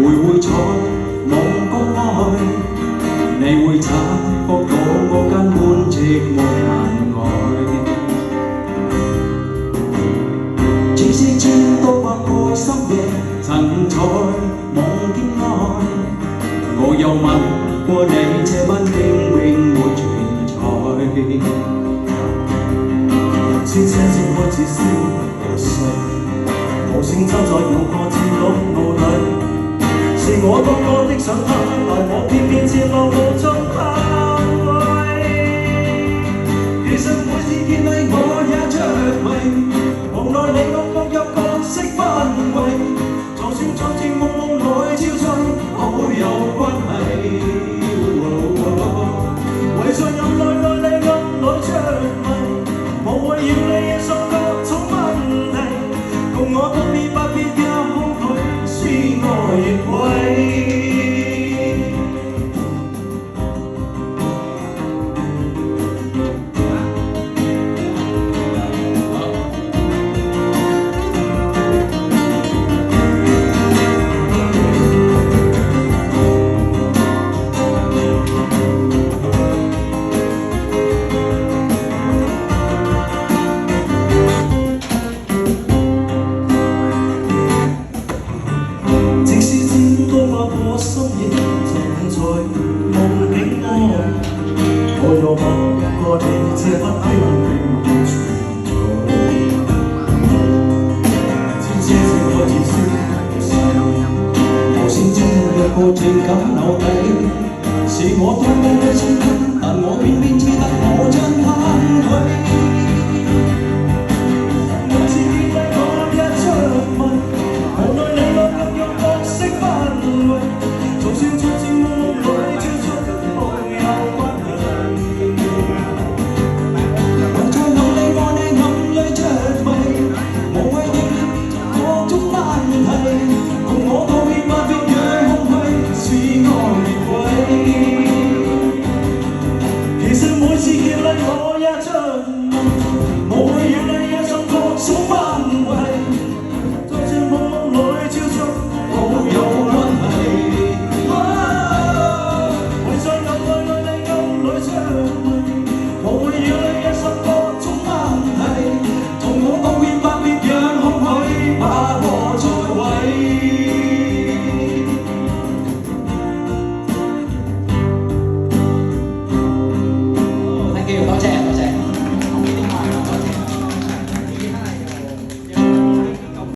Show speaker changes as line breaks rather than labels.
徘徊在夢宮外，你會察覺到我根本寂寞難捱。這些天多百個深夜，曾在夢境愛，我又問過你，這溫馨永沒存在。
先車正開始消和碎，無聲走在每個戰鬥路裏。是我多麼的想他，但我偏偏接落無從拋棄。其實每次見你我也着迷，無奈你我各有角色範圍，就算在這夢夢裏超出好有關係。為在任內愛你暗裏着迷，無謂要你認受各種問題，共我不必不必也空虛，使我亦愧。深夜曾在夢境愛，我又望過你，這溫馨永沒存在。天車正開始消逝，無聲中一個情感留底，是我多麼的清楚，但我偏偏